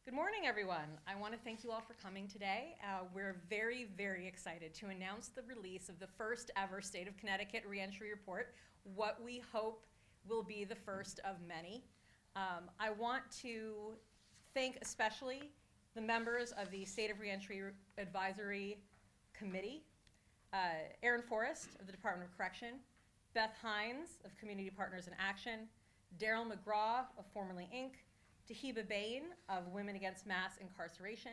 Good morning, everyone. I want to thank you all for coming today. We're very, very excited to announce the release of the first ever State of Connecticut Reentry Report, what we hope will be the first of many. I want to thank especially the members of the State of Reentry Advisory Committee, Aaron Forrest of the Department of Correction, Beth Hines of Community Partners in Action, Daryl McGraw of Formerly Inc., Tahiba Bain of Women Against Mass Incarceration,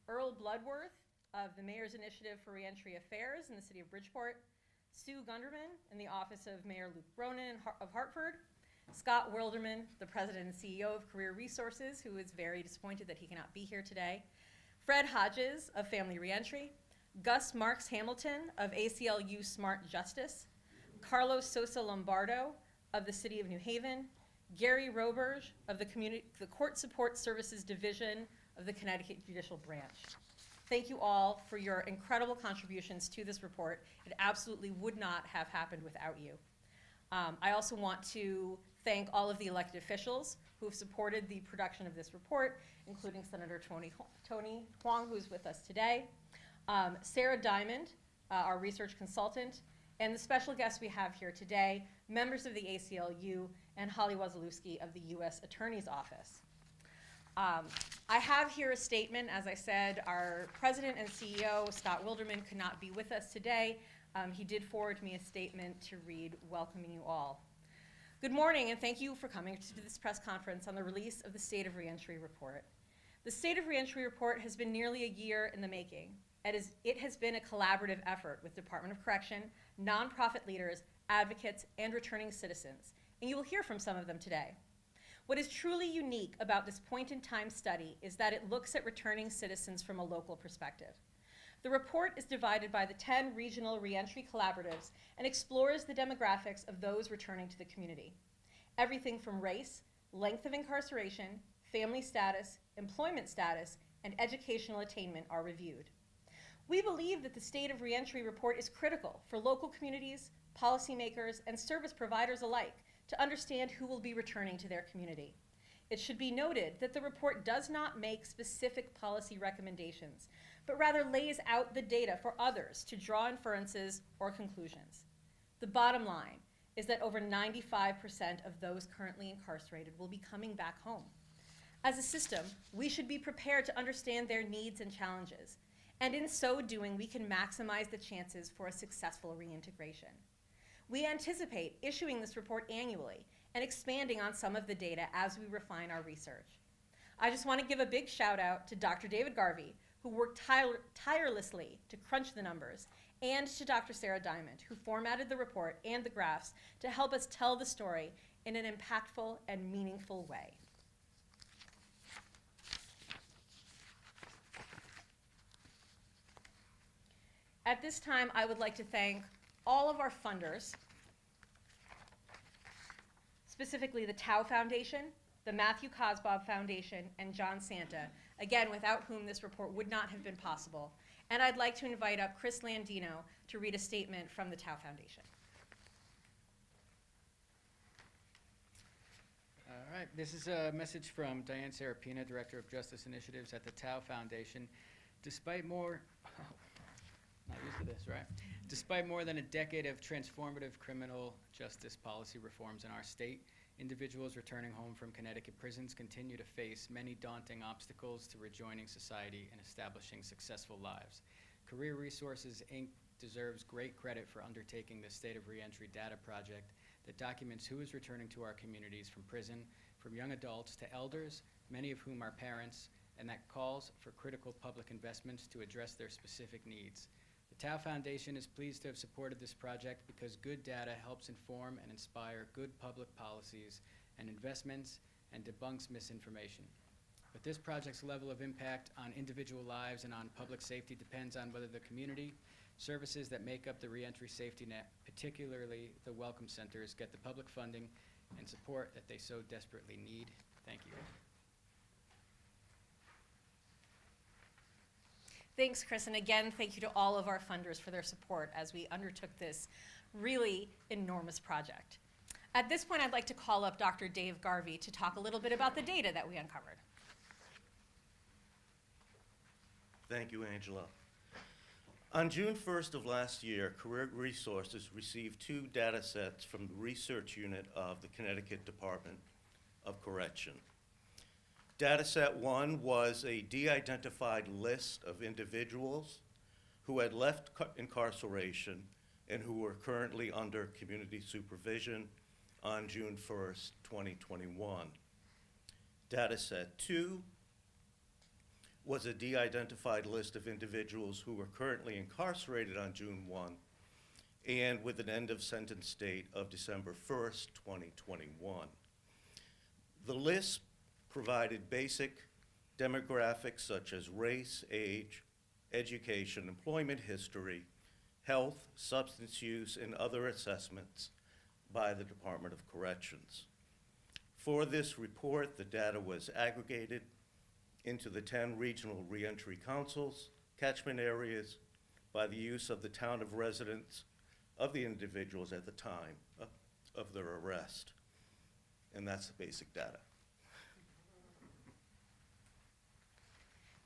Earl Bloodworth of the Mayor's Initiative for Reentry Affairs in the City of Bridgeport, Sue Gunderman in the Office of Mayor Luke Bronin of Hartford, Scott Wilderman, the President and CEO of Career Resources, who is very disappointed that he cannot be here today, Fred Hodges of Family Reentry, Gus Marks Hamilton of ACLU Smart Justice, Carlos Sosa Lombardo of the City of New Haven, Gary Roberge of the Court Support Services Division of the Connecticut Judicial Branch. Thank you all for your incredible contributions to this report. It absolutely would not have happened without you. I also want to thank all of the elected officials who have supported the production of this report, including Senator Tony Huang, who's with us today, Sarah Diamond, our research consultant, and the special guests we have here today, members of the ACLU, and Holly Wazalewski of the U.S. Attorney's Office. I have here a statement. As I said, our president and CEO, Scott Wilderman, could not be with us today. He did forward me a statement to read, welcoming you all. Good morning, and thank you for coming to this press conference on the release of the State of Reentry Report. The State of Reentry Report has been nearly a year in the making. It has been a collaborative effort with Department of Correction, nonprofit leaders, advocates, and returning citizens, and you will hear from some of them today. What is truly unique about this point-in-time study is that it looks at returning citizens from a local perspective. The report is divided by the 10 regional reentry collaboratives and explores the demographics of those returning to the community. Everything from race, length of incarceration, family status, employment status, and educational attainment are reviewed. We believe that the State of Reentry Report is critical for local communities, policymakers, and service providers alike to understand who will be returning to their community. It should be noted that the report does not make specific policy recommendations, but rather lays out the data for others to draw inferences or conclusions. The bottom line is that over 95% of those currently incarcerated will be coming back home. As a system, we should be prepared to understand their needs and challenges, and in so doing, we can maximize the chances for a successful reintegration. We anticipate issuing this report annually and expanding on some of the data as we refine our research. I just want to give a big shout out to Dr. David Garvey, who worked tirelessly to crunch the numbers, and to Dr. Sarah Diamond, who formatted the report and the graphs to help us tell the story in an impactful and meaningful way. At this time, I would like to thank all of our funders, specifically the Tao Foundation, the Matthew Kosbob Foundation, and John Santa, again, without whom this report would not have been possible. And I'd like to invite up Chris Landino to read a statement from the Tao Foundation. All right, this is a message from Diane Serapina, Director of Justice Initiatives at the Tao Foundation. Despite more than a decade of transformative criminal justice policy reforms in our state, individuals returning home from Connecticut prisons continue to face many daunting obstacles to rejoining society and establishing successful lives. Career Resources, Inc. deserves great credit for undertaking this State of Reentry data project that documents who is returning to our communities from prison, from young adults to elders, many of whom are parents, and that calls for critical public investments to address their specific needs. The Tao Foundation is pleased to have supported this project because good data helps inform and inspire good public policies and investments and debunks misinformation. But this project's level of impact on individual lives and on public safety depends on whether the community services that make up the reentry safety net, particularly the welcome centers, get the public funding and support that they so desperately need. Thank you. Thanks, Chris, and again, thank you to all of our funders for their support as we undertook this really enormous project. At this point, I'd like to call up Dr. Dave Garvey to talk a little bit about the data that we uncovered. Thank you, Angela. On June 1st of last year, Career Resources received 2 data sets from the research unit of the Connecticut Department of Correction. Data set 1 was a de-identified list of individuals who had left incarceration and who were currently under community supervision on June 1st, 2021. Data set 2 was a de-identified list of individuals who were currently incarcerated on June 1 and with an end of sentence date of December 1st, 2021. The list provided basic demographics such as race, age, education, employment history, health, substance use, and other assessments by the Department of Corrections. For this report, the data was aggregated into the 10 regional reentry councils, catchment areas, by the use of the town of residence of the individuals at the time of their arrest. And that's the basic data.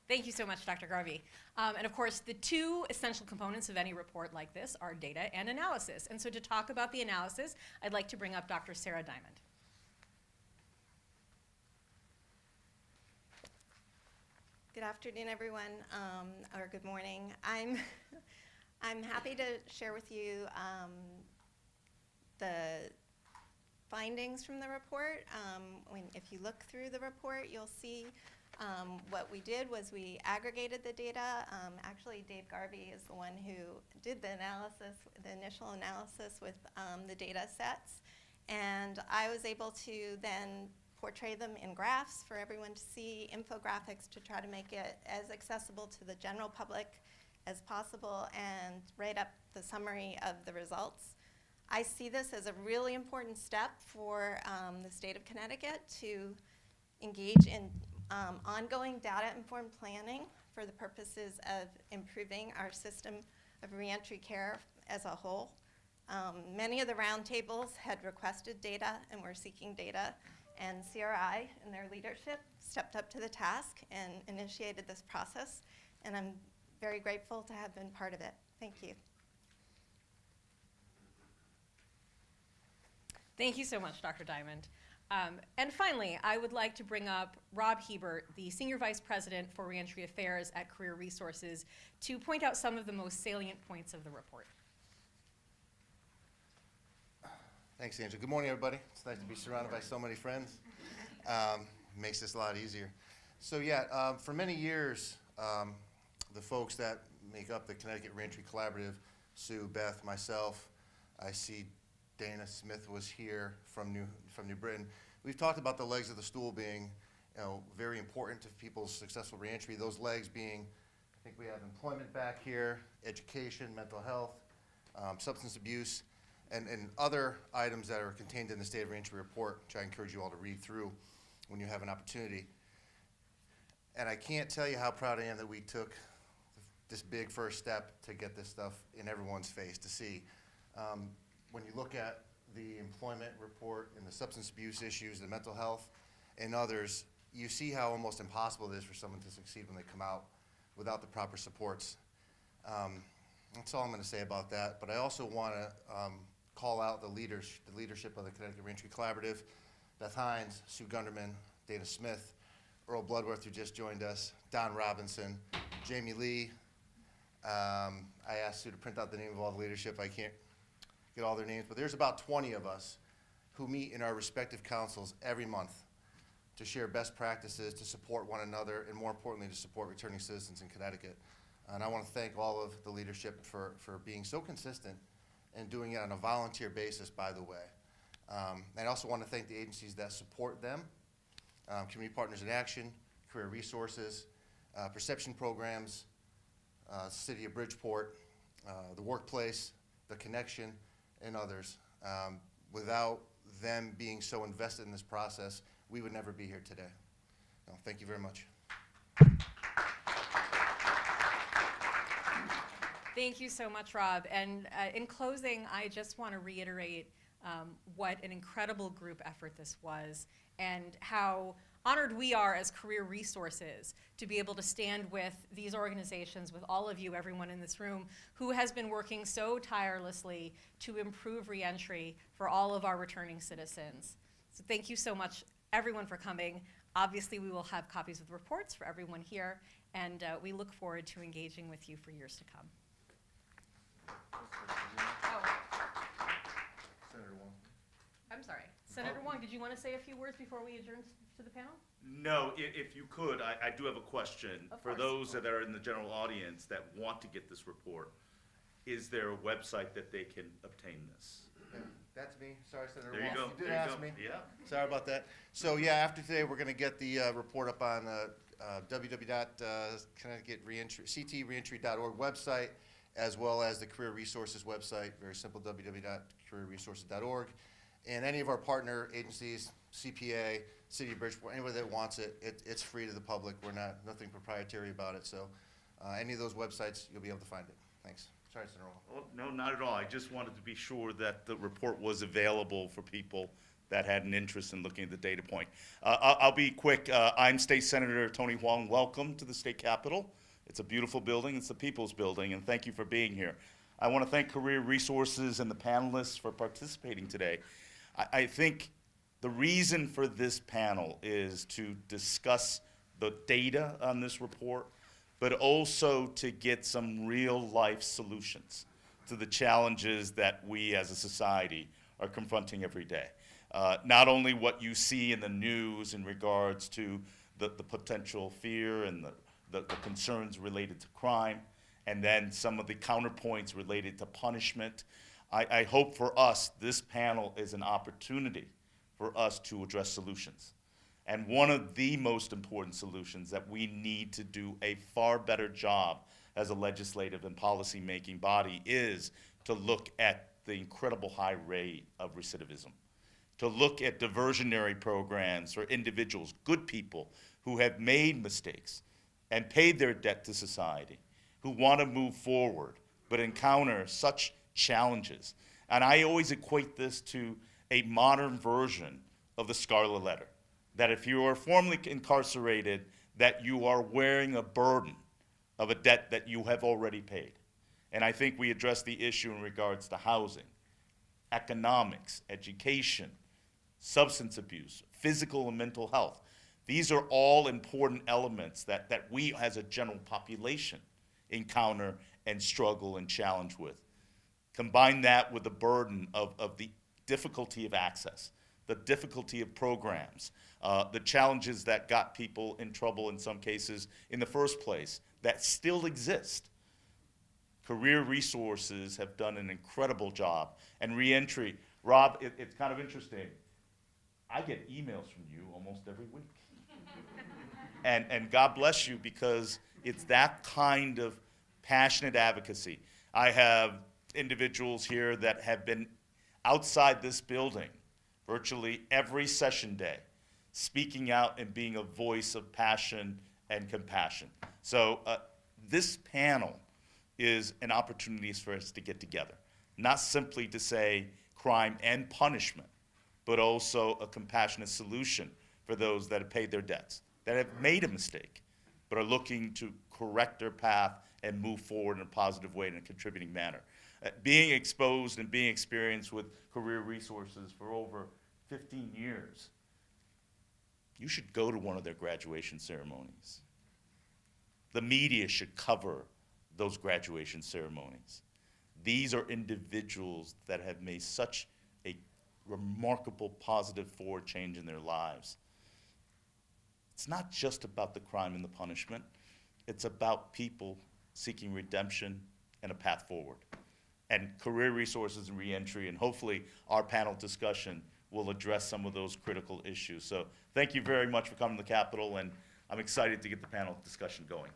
Thank you so much, Dr. Garvey. And of course, the 2 essential components of any report like this are data and analysis. And so to talk about the analysis, I'd like to bring up Dr. Sarah Diamond. Good afternoon, everyone, or good morning. I'm happy to share with you the findings from the report. If you look through the report, you'll see what we did was we aggregated the data. Actually, Dave Garvey is the one who did the analysis, the initial analysis with the data sets. And I was able to then portray them in graphs for everyone to see, infographics to try to make it as accessible to the general public as possible, and write up the summary of the results. I see this as a really important step for the state of Connecticut to engage in ongoing data-informed planning for the purposes of improving our system of reentry care as a whole. Many of the roundtables had requested data and were seeking data, and CRI and their leadership stepped up to the task and initiated this process, and I'm very grateful to have been part of it. Thank you. Thank you so much, Dr. Diamond. And finally, I would like to bring up Rob Hebert, the Senior Vice President for Reentry Affairs at Career Resources, to point out some of the most salient points of the report. Thanks, Angela. Good morning, everybody. It's nice to be surrounded by so many friends. Makes this a lot easier. So yeah, for many years, the folks that make up the Connecticut Reentry Collaborative, Sue, Beth, myself, I see Dana Smith was here from New Britain. We've talked about the legs of the stool being, very important to people's successful reentry. Those legs being, I think we have employment back here, education, mental health, substance abuse, and other items that are contained in the State of Reentry report, which I encourage you all to read through when you have an opportunity. And I can't tell you how proud I am that we took this big first step to get this stuff in everyone's face to see. When you look at the employment report and the substance abuse issues, the mental health, and others, you see how almost impossible it is for someone to succeed when they come out without the proper supports. That's all I'm going to say about that. But I also want to call out the leadership of the Connecticut Reentry Collaborative, Beth Hines, Sue Gunderman, Dana Smith, Earl Bloodworth, who just joined us, Don Robinson, Jamie Lee. I asked Sue to print out the name of all the leadership. I can't get all their names, but there's about 20 of us who meet in our respective councils every month to share best practices, to support one another, and more importantly, to support returning citizens in Connecticut. And I want to thank all of the leadership for being so consistent and doing it on a volunteer basis, by the way. And I also want to thank the agencies that support them, Community Partners in Action, Career Resources, Perception Programs, City of Bridgeport, the Workplace, the Connection, and others. Without them being so invested in this process, we would never be here today. Thank you very much. Thank you so much, Rob. And in closing, I just want to reiterate what an incredible group effort this was, and how honored we are as Career Resources to be able to stand with these organizations, with all of you, everyone in this room, who has been working so tirelessly to improve reentry for all of our returning citizens. So thank you so much, everyone, for coming. Obviously, we will have copies of the reports for everyone here, and we look forward to engaging with you for years to come. Oh, Senator Wong. I'm sorry. Senator Wong, did you want to say a few words before we adjourn to the panel? No, if you could, I do have a question. Of For course. those that are in the general audience that want to get this report, is there a website that they can obtain this? Yeah, that's me. Sorry, Senator There you Wong. go. You did There you ask go. me. Yeah. Sorry about that. So yeah, after today, we're going to get the report up on www.connecticutreentry.org website, as well as the Career Resources website. Very simple, www.careerresources.org. And any of our partner agencies, CPA, City of Bridgeport, anybody that wants it, it's free to the public. We're nothing proprietary about it. So any of those websites, you'll be able to find it. Thanks. Sorry, Senator Wong. Oh, no, not at all. I just wanted to be sure that the report was available for people that had an interest in looking at the data point. I'll be quick. I'm State Senator Tony Huang. Welcome to the State Capitol. It's a beautiful building. It's the People's Building, and thank you for being here. I want to thank Career Resources and the panelists for participating today. I think the reason for this panel is to discuss the data on this report, but also to get some real-life solutions to the challenges that we as a society are confronting every day. Not only what you see in the news in regards to the potential fear and the concerns related to crime, and then some of the counterpoints related to punishment. I hope for us, this panel is an opportunity for us to address solutions. And one of the most important solutions that we need to do a far better job as a legislative and policy-making body is to look at the incredible high rate of recidivism, to look at diversionary programs for individuals, good people who have made mistakes and paid their debt to society, who want to move forward but encounter such challenges. And I always equate this to a modern version of the Scarlet Letter, that if you are formally incarcerated, that you are wearing a burden of a debt that you have already paid. And I think we address the issue in regards to housing, economics, education, substance abuse, physical and mental health. These are all important elements that we as a general population encounter and struggle and challenge with. Combine that with the burden of the difficulty of access, the difficulty of programs, the challenges that got people in trouble in some cases in the first place that still exist. Career Resources have done an incredible job. And Reentry, Rob, it's kind of interesting. I get emails from you almost every week. And God bless you, because it's that kind of passionate advocacy. I have individuals here that have been outside this building virtually every session day, speaking out and being a voice of passion and compassion. So this panel is an opportunity for us to get together, not simply to say crime and punishment, but also a compassionate solution for those that have paid their debts, that have made a mistake, but are looking to correct their path and move forward in a positive way in a contributing manner. Being exposed and being experienced with Career Resources for over 15 years, you should go to one of their graduation ceremonies. The media should cover those graduation ceremonies. These are individuals that have made such a remarkable positive forward change in their lives. It's not just about the crime and the punishment. It's about people seeking redemption and a path forward. And Career Resources and Reentry, and hopefully our panel discussion will address some of those critical issues. So thank you very much for coming to the Capitol, and I'm excited to get the panel discussion going.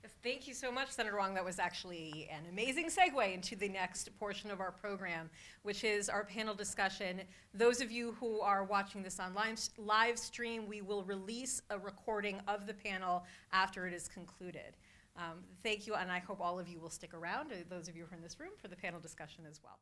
Yes, thank you so much, Senator Wong. That was actually an amazing segue into the next portion of our program, which is our panel discussion. Those of you who are watching this on live stream, we will release a recording of the panel after it is concluded. Thank you, and I hope all of you will stick around, those of you who are in this room, for the panel discussion as well.